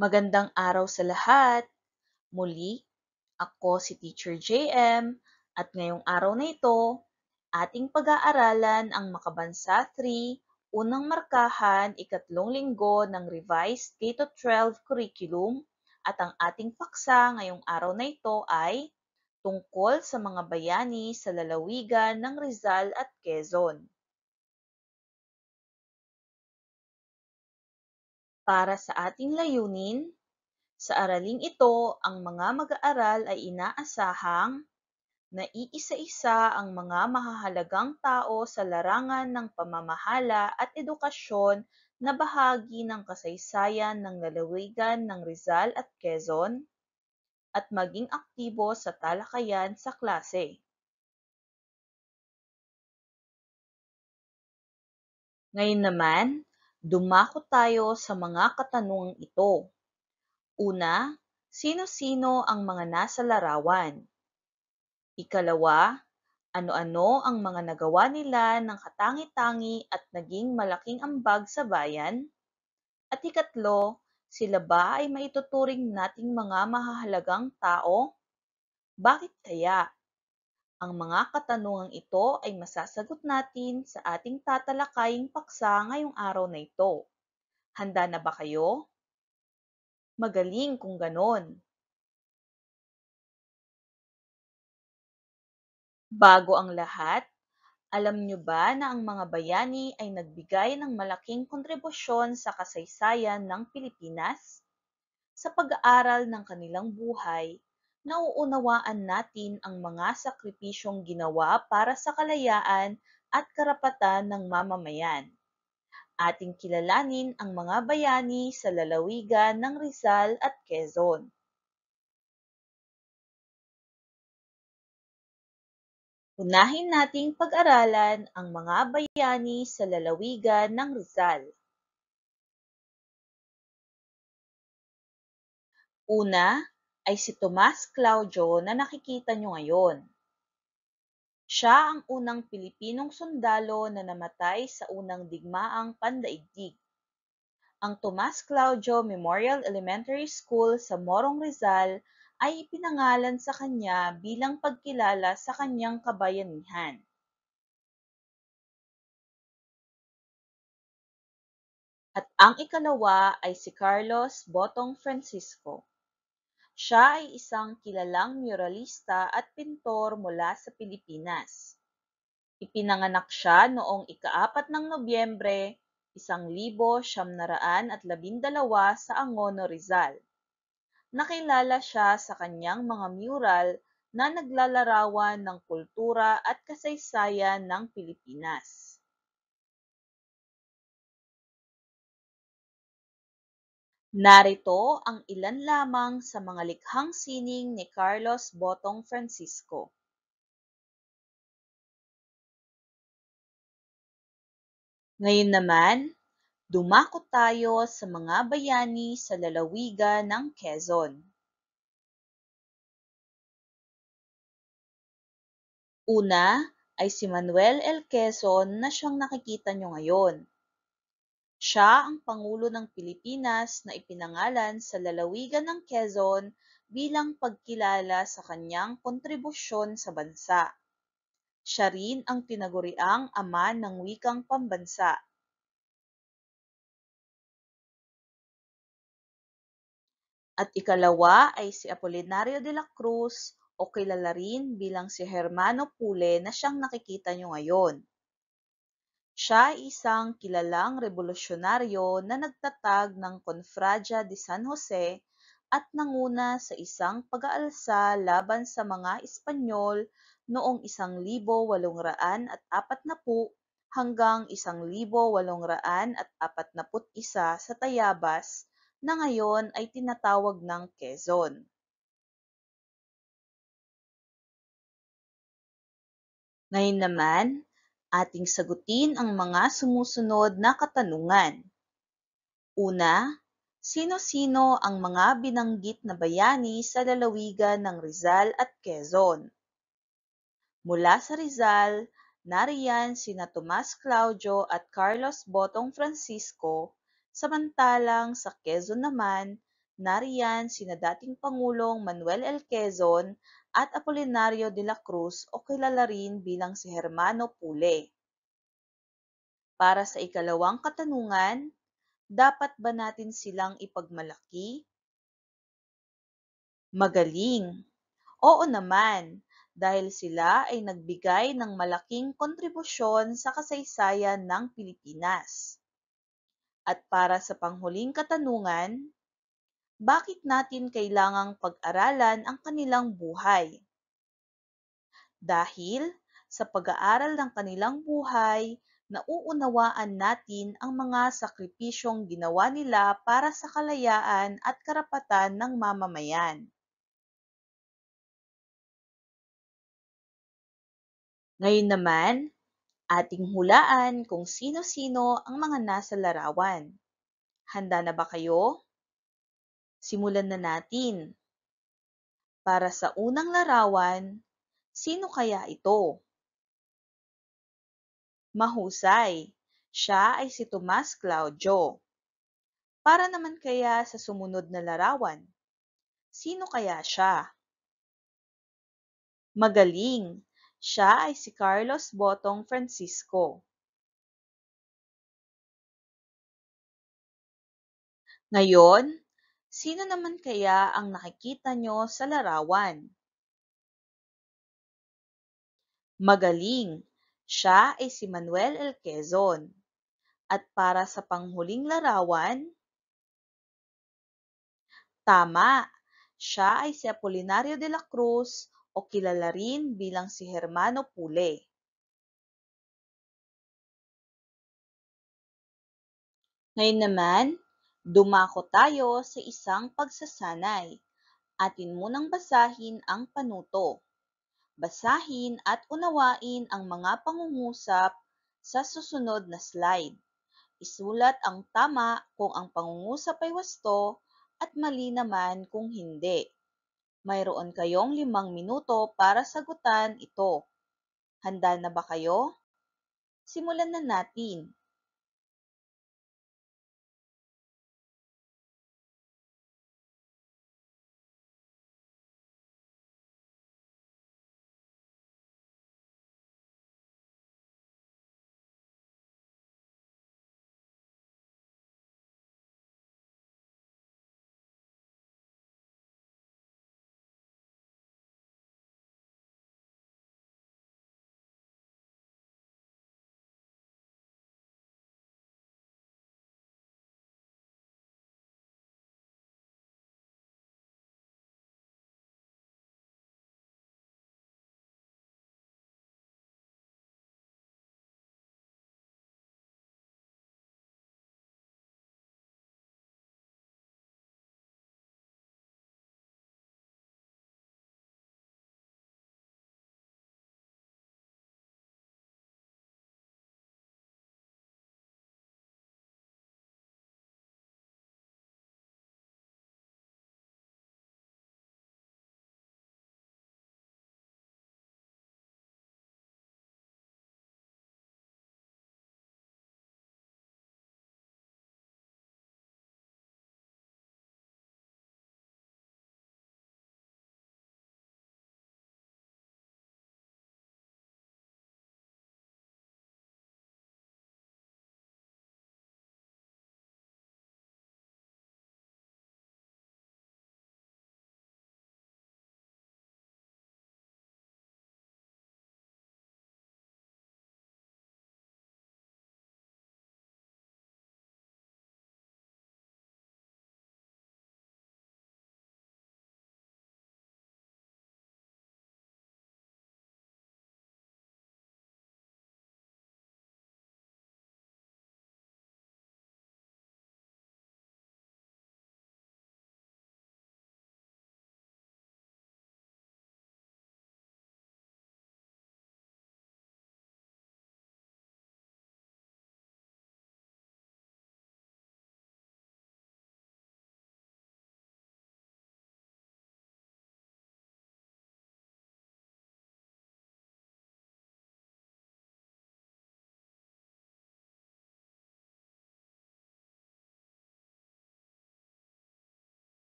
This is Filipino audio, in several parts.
Magandang araw sa lahat. Muli, ako si Teacher JM at ngayong araw na ito, ating pag-aaralan ang Makabansa 3, Unang Markahan, ikatlong linggo ng Revised K-12 Curriculum at ang ating paksa ngayong araw na ito ay tungkol sa mga bayani sa lalawigan ng Rizal at Quezon. Para sa ating layunin, sa araling ito, ang mga mag-aaral ay inaasahang naiisa-isa ang mga mahahalagang tao sa larangan ng pamamahala at edukasyon na bahagi ng kasaysayan ng lalawigan ng Rizal at Quezon at maging aktibo sa talakayan sa klase. Ngayon naman, dumako tayo sa mga katanungang ito. Una, sino-sino ang mga nasa larawan? Ikalawa, ano-ano ang mga nagawa nila ng katangi-tangi at naging malaking ambag sa bayan? At ikatlo, sila ba ay maituturing nating mga mahahalagang tao? Bakit kaya? Ang mga katanungang ito ay masasagot natin sa ating tatalakaying paksa ngayong araw na ito. Handa na ba kayo? Magaling kung ganon. Bago ang lahat, alam niyo ba na ang mga bayani ay nagbigay ng malaking kontribusyon sa kasaysayan ng Pilipinas? Sa pag-aaral ng kanilang buhay, nauunawaan natin ang mga sakripisyong ginawa para sa kalayaan at karapatan ng mamamayan. Ating kilalanin ang mga bayani sa lalawigan ng Rizal at Quezon. Unahin nating pag-aralan ang mga bayani sa lalawigan ng Rizal. Una ay si Tomas Claudio na nakikita nyo ngayon. Siya ang unang Pilipinong sundalo na namatay sa unang digmaang pandaigdig. Ang Tomas Claudio Memorial Elementary School sa Morong Rizal ay ipinangalan sa kanya bilang pagkilala sa kanyang kabayanihan. At ang ikalawa ay si Carlos Botong Francisco. Siya ay isang kilalang muralista at pintor mula sa Pilipinas. Ipinanganak siya noong ika-4 ng Nobyembre, 1912 sa Angono, Rizal. Nakilala siya sa kanyang mga mural na naglalarawan ng kultura at kasaysayan ng Pilipinas. Narito ang ilan lamang sa mga likhang sining ni Carlos Botong Francisco. Ngayon naman, dumako tayo sa mga bayani sa lalawigan ng Quezon. Una ay si Manuel L. Quezon na siyang nakikita nyo ngayon. Siya ang Pangulo ng Pilipinas na ipinangalan sa lalawigan ng Quezon bilang pagkilala sa kanyang kontribusyon sa bansa. Siya rin ang tinaguriang ama ng wikang pambansa. At ikalawa ay si Apolinario de la Cruz o kilala rin bilang si Hermano Pule na siyang nakikita nyo ngayon. Siya ay isang kilalang rebolusyonaryo na nagtatag ng Confradya de San Jose at nanguna sa isang pag-aalsa laban sa mga Espanyol noong 1840 hanggang 1841 sa Tayabas na ngayon ay tinatawag ng Quezon. Ngayon naman, ating sagutin ang mga sumusunod na katanungan. Una, sino-sino ang mga binanggit na bayani sa lalawigan ng Rizal at Quezon? Mula sa Rizal, nariyan sina Tomas Claudio at Carlos Botong Francisco, samantalang sa Quezon naman, Nariyan sina dating Pangulong Manuel L. Quezon at Apolinario de la Cruz o kilala rin bilang si Hermano Pule. Para sa ikalawang katanungan, dapat ba natin silang ipagmalaki? Magaling! Oo naman, dahil sila ay nagbigay ng malaking kontribusyon sa kasaysayan ng Pilipinas. At para sa panghuling katanungan, bakit natin kailangang pag-aralan ang kanilang buhay? Dahil sa pag-aaral ng kanilang buhay, nauunawaan natin ang mga sakripisyong ginawa nila para sa kalayaan at karapatan ng mamamayan. Ngayon naman, ating hulaan kung sino-sino ang mga nasa larawan. Handa na ba kayo? Simulan na natin. Para sa unang larawan, sino kaya ito? Mahusay. Siya ay si Tomas Claudio. Para naman kaya sa sumunod na larawan, sino kaya siya? Magaling. Siya ay si Carlos Botong Francisco. Ngayon, sino naman kaya ang nakikita nyo sa larawan? Magaling! Siya ay si Manuel L. Quezon. At para sa panghuling larawan, tama! Siya ay si Apolinario de la Cruz o kilala rin bilang si Hermano Pule. Ngayon naman, dumako tayo sa isang pagsasanay. Atin munang basahin ang panuto. Basahin at unawain ang mga pangungusap sa susunod na slide. Isulat ang tama kung ang pangungusap ay wasto at mali naman kung hindi. Mayroon kayong 5 minuto para sagutan ito. Handa na ba kayo? Simulan na natin.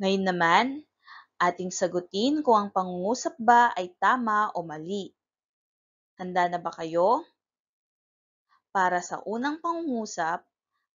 Ngayon naman, ating sagutin kung ang pangungusap ba ay tama o mali. Handa na ba kayo? Para sa unang pangungusap,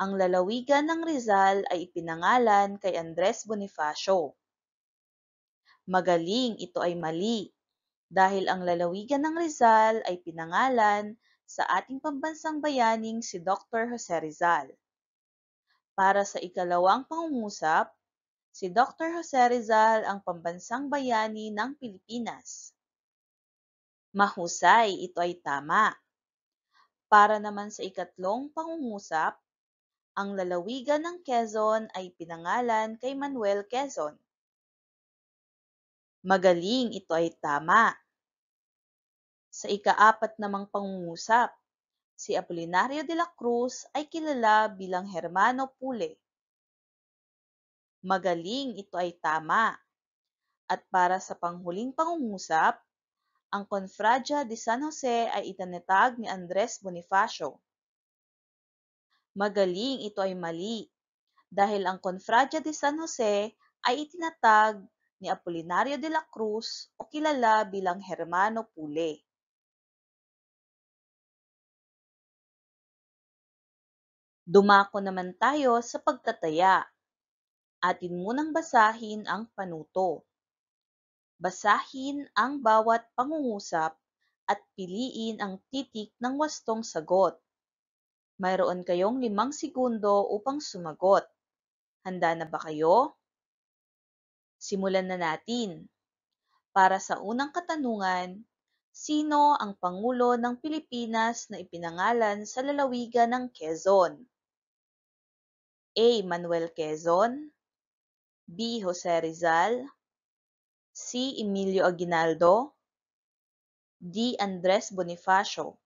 ang lalawigan ng Rizal ay ipinangalan kay Andres Bonifacio. Magaling, ito ay mali dahil ang lalawigan ng Rizal ay pinangalan sa ating pambansang bayaning si Dr. Jose Rizal. Para sa ikalawang pangungusap, si Dr. Jose Rizal ang pambansang bayani ng Pilipinas. Mahusay, ito ay tama. Para naman sa ikatlong pangungusap, ang lalawigan ng Quezon ay pinangalan kay Manuel Quezon. Magaling, ito ay tama. Sa ikaapat namang pangungusap, si Apolinario de la Cruz ay kilala bilang Hermano Pule. Magaling, ito ay tama. At para sa panghuling pangungusap, ang Confradia de San Jose ay itinatag ni Andres Bonifacio. Magaling, ito ay mali dahil ang Confradia de San Jose ay itinatag ni Apolinario de la Cruz o kilala bilang Hermano Pule. Dumako naman tayo sa pagtataya. Atin munang basahin ang panuto. Basahin ang bawat pangungusap at piliin ang titik ng wastong sagot. Mayroon kayong 5 segundo upang sumagot. Handa na ba kayo? Simulan na natin. Para sa unang katanungan, sino ang Pangulo ng Pilipinas na ipinangalan sa lalawigan ng Quezon? A. Manuel Quezon, B. Jose Rizal, C. Emilio Aguinaldo, D. Andres Bonifacio.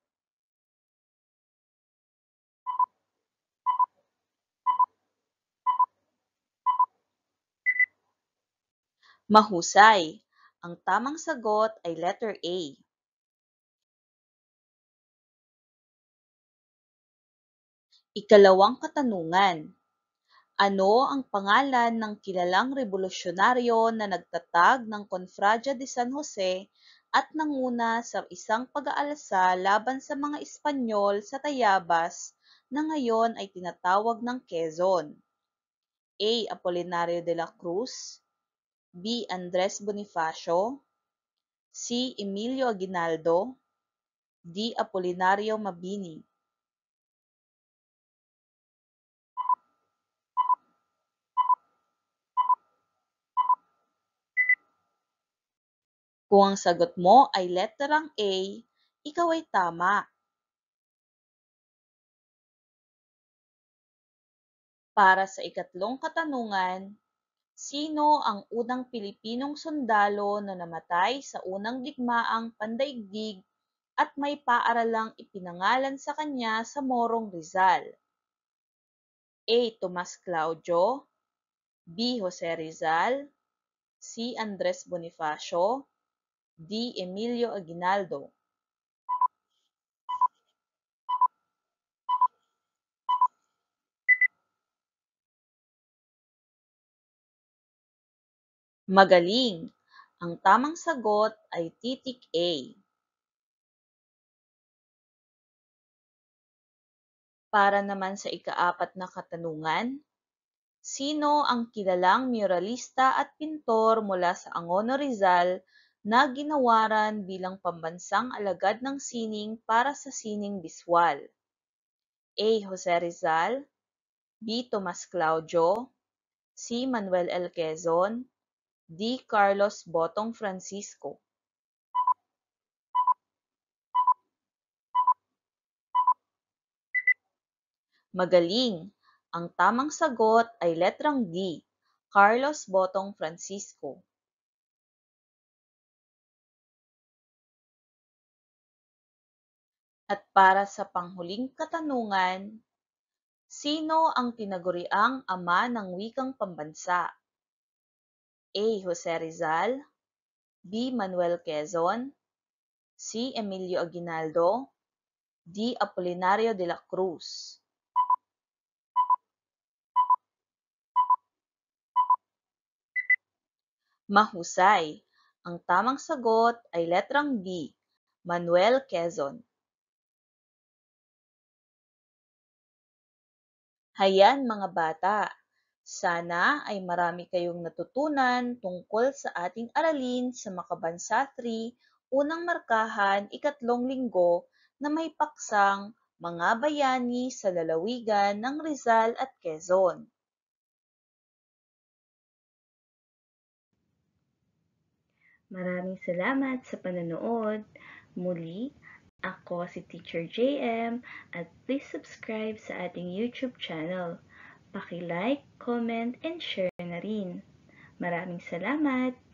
Mahusay. Ang tamang sagot ay letter A. Ikalawang katanungan. Ano ang pangalan ng kilalang revolusyonaryo na nagtatag ng Confradia de San Jose at nanguna sa isang pag-aalsa laban sa mga Espanyol sa Tayabas na ngayon ay tinatawag ng Quezon? A. Apolinario de la Cruz, B. Andres Bonifacio, C. Emilio Aguinaldo, D. Apolinario Mabini. Kung ang sagot mo ay leterang A, ikaw ay tama. Para sa ikatlong katanungan, sino ang unang Pilipinong sundalo na namatay sa unang digmaang pandaigdig at may paaralang ipinangalan sa kanya sa Morong Rizal? A. Tomas Claudio, B. Jose Rizal, C. Andres Bonifacio, D. Emilio Aguinaldo. Magaling! Ang tamang sagot ay titik A. Para naman sa ikaapat na katanungan, sino ang kilalang muralista at pintor mula sa Angono Rizal na ginawaran bilang pambansang alagad ng sining para sa sining biswal? A. Jose Rizal, B. Tomas Claudio, C. Manuel L. Quezon, D. Carlos Botong Francisco. Magaling! Ang tamang sagot ay letrang D. Carlos Botong Francisco. At para sa panghuling katanungan, sino ang tinaguriang ama ng wikang pambansa? A. Jose Rizal, B. Manuel Quezon, C. Emilio Aguinaldo, D. Apolinario de la Cruz. Mahusay! Ang tamang sagot ay letrang B, Manuel Quezon. Hayan mga bata, sana ay marami kayong natutunan tungkol sa ating aralin sa Makabansa 3, unang markahan, ikatlong linggo na may paksang mga bayani sa lalawigan ng Rizal at Quezon. Maraming salamat sa panonood. Muli, ako si Teacher JM at please subscribe sa ating YouTube channel. Paki-like, comment, and share na rin. Maraming salamat!